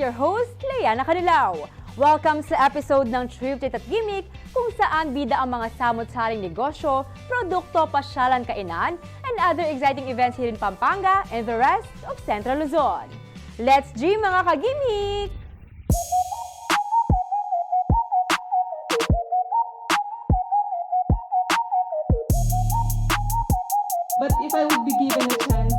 your host, Leana Canilao. Welcome sa episode ng Thrifted at Gimmick kung saan bida ang mga samot-saring negosyo, produkto, pasyalan, kainan, and other exciting events here in Pampanga and the rest of Central Luzon. Let's G mga ka-gimmick! But if I would be given a chance,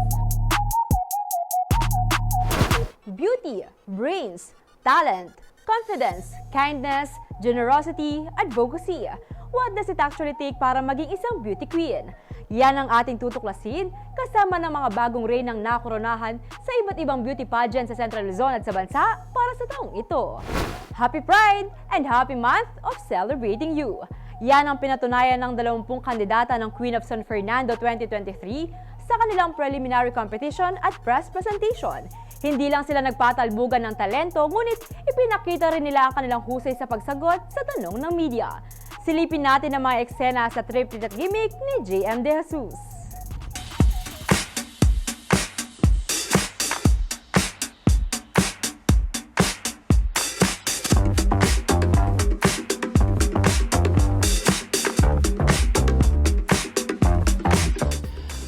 Beauty, brains, talent, confidence, kindness, generosity, advocacy. What does it actually take para maging isang beauty queen? Yan ang ating tutuklasin kasama ng mga bagong reynang nakoronahan sa iba't ibang beauty pageant sa Central Luzon at sa bansa para sa taong ito. Happy Pride and happy month of celebrating you! Yan ang pinatunayan ng 20 kandidata ng Queen of San Fernando 2023 sa kanilang preliminary competition at press presentation. Hindi lang sila nagpatalbugan ng talento, ngunit ipinakita rin nila ang kanilang husay sa pagsagot sa tanong ng media. Silipin natin ang mga eksena sa Thrifted at Gimmick ni JM De Jesus.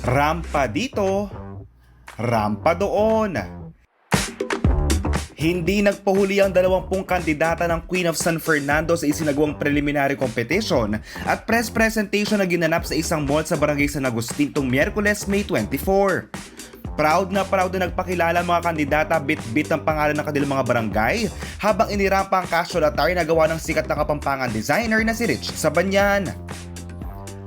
Rampa dito, rampa doon. Hindi nagpahuli ang 20 kandidata ng Queen of San Fernando sa isinagawang preliminary competition at press presentation na ginanap sa isang mall sa Barangay San Agustin tong Miyerkules, May 24. Proud na nagpakilala ang mga kandidata bit-bit ang pangalan ng kanilang mga barangay habang inirampa ang casual attire na gawa ng sikat na Kapampangan designer na si Rich Sabanyan.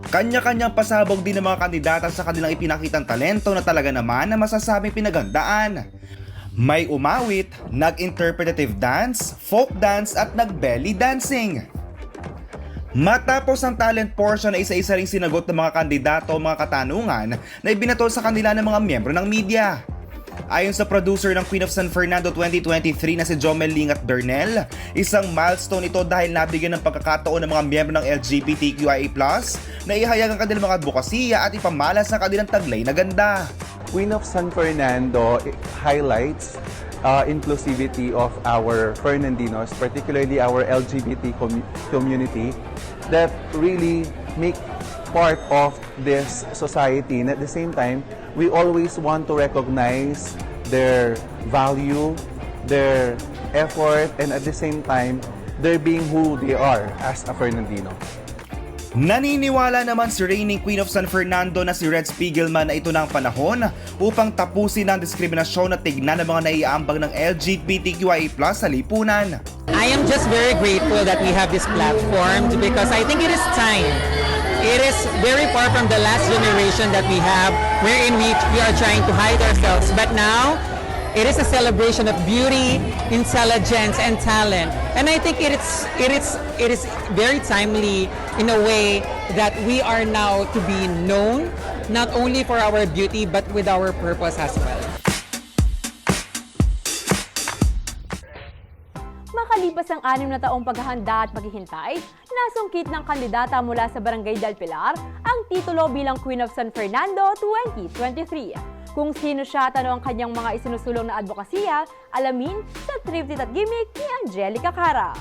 Kanya-kanyang pasabog din ng mga kandidata sa kanilang ipinakitang talento na talaga naman na masasabing pinagandaan. May umawit, nag-interpretative dance, folk dance at nag-belly dancing. Matapos ang talent portion na isa-isa ring sinagot ng mga kandidato o mga katanungan na ibinato sa kanila ng mga miyembro ng media. Ayon sa producer ng Queen of San Fernando 2023 na si Jomel Lingat Bernel, isang milestone ito dahil nabigyan ng pagkakataon ng mga miyembro ng LGBTQIA+ na ihayag ang kanilang mga advokasya at ipamalas ang kanilang taglay na ganda. Queen of San Fernando highlights inclusivity of our Fernandinos, particularly our LGBT community that really make part of this society, and at the same time we always want to recognize their value, their effort, and at the same time they're being who they are as a Fernandino. Naniniwala naman si reigning Queen of San Fernando na si Red Spiegelman na ito na ang panahon upang tapusin ang diskriminasyon at tignan ng mga naiaambag ng LGBTQIA+ sa lipunan. I am just very grateful that we have this platform because I think it is time. It is very far from the last generation that we have wherein we are trying to hide ourselves. But now, it is a celebration of beauty, intelligence, and talent. And I think it is very timely in a way that we are now to be known not only for our beauty but with our purpose as well. Makalipas ang 6 na taong paghahanda at paghihintay, nasungkit ng kandidata mula sa Barangay del Pilar ang titulo bilang Queen of San Fernando 2023. Kung sino siya at ano ang kanyang mga isinusulong na advokasya, alamin sa Thrifted at Gimmick ni Angelica Cara.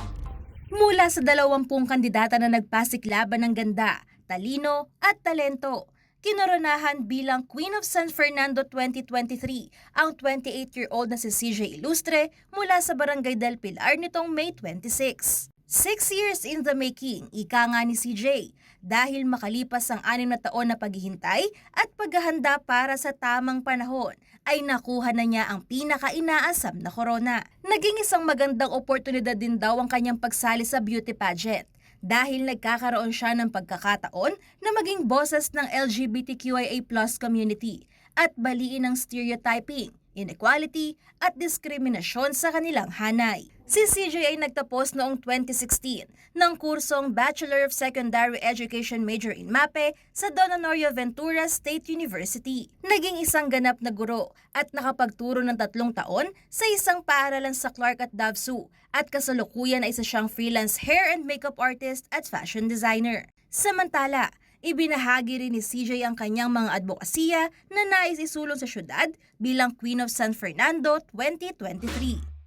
Mula sa 20 kandidata na nagpasiklaban ng ganda, talino at talento, kinoronahan bilang Queen of San Fernando 2023 ang 28-year-old na si CJ Ilustre mula sa Barangay del Pilar nitong May 26. 6 years in the making, ika nga ni CJ, dahil makalipas ang 6 na taon na paghihintay at paghahanda para sa tamang panahon, ay nakuha na niya ang pinaka-inaasam na korona. Naging isang magandang oportunidad din daw ang kanyang pagsali sa beauty pageant dahil nagkakaroon siya ng pagkakataon na maging boses ng LGBTQIA+ community at baliin ang stereotyping, inequality at diskriminasyon sa kanilang hanay. Si CJ ay nagtapos noong 2016 ng kursong Bachelor of Secondary Education major in MAPE sa Don Honorio Ventura State University. Naging isang ganap na guro at nakapagturo ng 3 taon sa isang paaralan sa Clark at Davao at kasalukuyan ay isa siyang freelance hair and makeup artist at fashion designer. Samantala, ibinahagi rin ni CJ ang kanyang mga advokasya na nais isulong sa syudad bilang Queen of San Fernando 2023.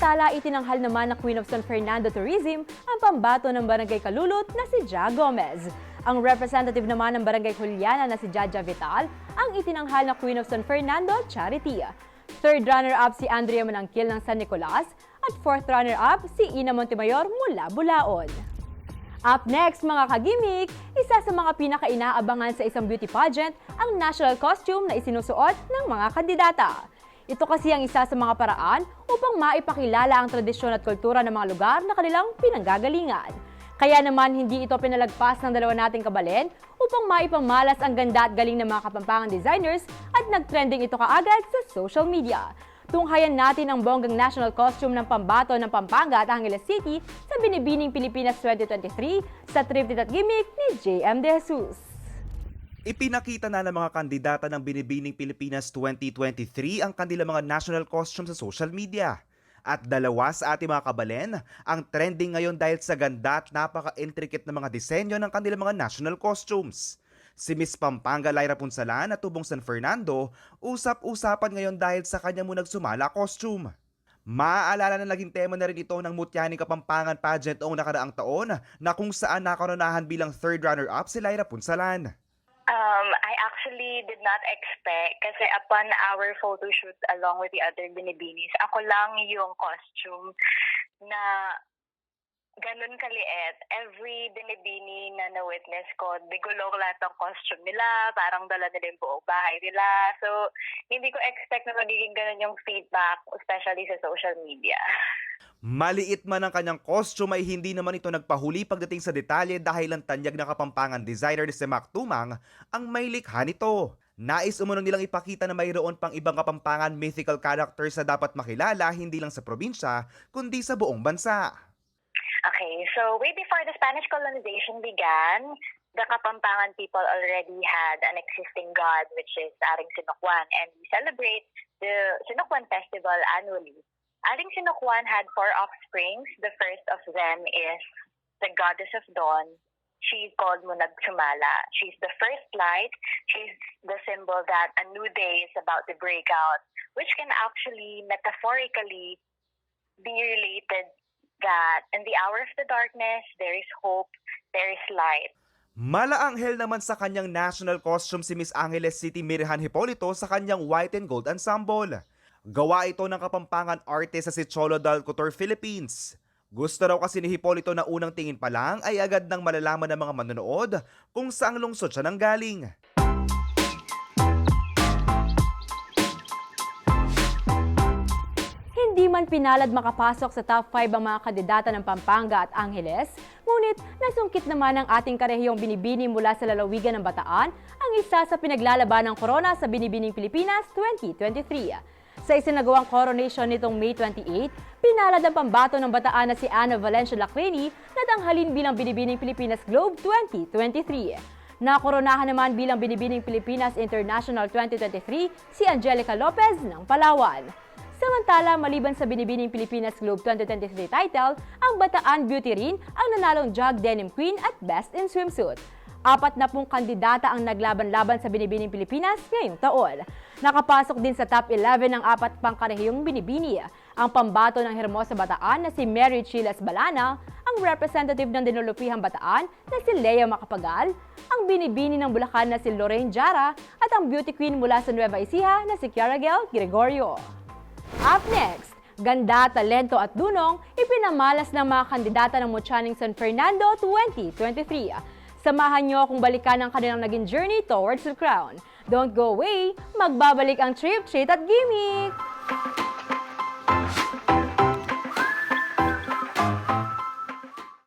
Samantala, itinanghal naman ng Queen of San Fernando Tourism ang pambato ng Barangay Kalulot na si Ja Gomez. Ang representative naman ng Barangay Juliana na si Jaja Vital ang itinanghal na Queen of San Fernando Charity. Third runner-up si Andrea Manangkil ng San Nicolas at fourth runner-up si Ina Montemayor mula Bulaon. Up next mga kagimik, isa sa mga pinaka-inaabangan sa isang beauty pageant ang national costume na isinusuot ng mga kandidata. Ito kasi ang isa sa mga paraan upang maipakilala ang tradisyon at kultura ng mga lugar na kanilang pinanggagalingan. Kaya naman hindi ito pinalagpas ng dalawa nating kabalin upang maipamalas ang ganda at galing ng mga Kapampangan designers at nag-trending ito kaagad sa social media. Tunghayan natin ang bonggang national costume ng pambato ng Pampanga at Angeles City sa Binibining Pilipinas 2023 sa Triptych at Gimmick ni JM De Jesus. Ipinakita na ng mga kandidata ng Binibining Pilipinas 2023 ang kanilang mga national costume sa social media. At dalawa sa ating mga kabalen ang trending ngayon dahil sa ganda at napaka-intricate na mga disenyo ng kanilang mga national costumes. Si Miss Pampanga Lyra Punsalan at Tubong San Fernando, usap-usapan ngayon dahil sa kanya mo nagsumala costume. Maaalala na naging tema na rin ito ng Mutyaning Kapampangan pageant noong nakaraang taon na kung saan nakaronahan bilang third runner-up si Lyra Punsalan. I actually did not expect kasi upon our photo shoot along with the other binibinis, ako lang yung costume na ganun kaliit. Every binibini na na-witness ko, bigulong lahat ng costume nila, parang dala nila yung buong bahay nila. So, hindi ko expect na magiging ganun yung feedback, especially sa social media. Maliit man ang kanyang costume ay hindi naman ito nagpahuli pagdating sa detalye dahil ang tanyag na Kapampangan designer si Mac Tumang ang may likha nito. Nais umunong nilang ipakita na mayroon pang ibang Kapampangan mythical characters na dapat makilala hindi lang sa probinsya kundi sa buong bansa. Okay, so way before the Spanish colonization began, the Kapampangan people already had an existing god which is Aring Sinukwan, and we celebrate the Sinukwan festival annually. Aring Sinukwan had 4 offsprings. The first of them is the goddess of dawn. She's called Munagtsumala. She's the first light. She's the symbol that a new day is about to break out, which can actually metaphorically be related that in the hour of the darkness, there is hope, there is light. Malaanghel naman sa kanyang national costume si Miss Angeles City Mirhan Hipolito sa kanyang white and gold ensemble. Gawa ito ng Kapampangan artist sa si Cholo Dal Couture Philippines. Gusto raw kasi ni Hipolito na unang tingin pa lang ay agad nang malalaman ng mga manonood kung saang lungsod siya nanggaling. Hindi man pinalad makapasok sa top 5 ang mga kandidata ng Pampanga at Angeles, ngunit nasungkit naman ng ating karehiyong binibini mula sa lalawigan ng Bataan ang isa sa pinaglalaban ng corona sa Binibining Pilipinas 2023. Sa isinagawang coronation nitong May 28, pinalad ang pambato ng Bataan na si Ana Valencia Lacreni na tanghalin bilang Binibining Pilipinas Globe 2023. Nakoronahan naman bilang Binibining Pilipinas International 2023 si Angelica Lopez ng Palawan. Samantala, maliban sa Binibining Pilipinas Globe 2023 title, ang Bataan Beauty rin ang nanalong Jog Denim Queen at Best in Swimsuit. 40 kandidata ang naglaban-laban sa Binibining Pilipinas ngayong taon. Nakapasok din sa top 11 ng 4 pangkarehiyong binibini. Ang pambato ng Hermosa Bataan na si Mary Chiles Balana, ang representative ng Dinulupihang Bataan na si Lea Macapagal, ang binibini ng Bulacan na si Lorraine Jara at ang beauty queen mula sa Nueva Ecija na si Kiaragel Gregorio. Up next, ganda, talento at dunong ipinamalas ng mga kandidata ng Mutyaning San Fernando 2023. Samahan niyo akong balikan ang kanilang naging journey towards the crown. Don't go away, magbabalik ang Trip, Treat at Gimmick!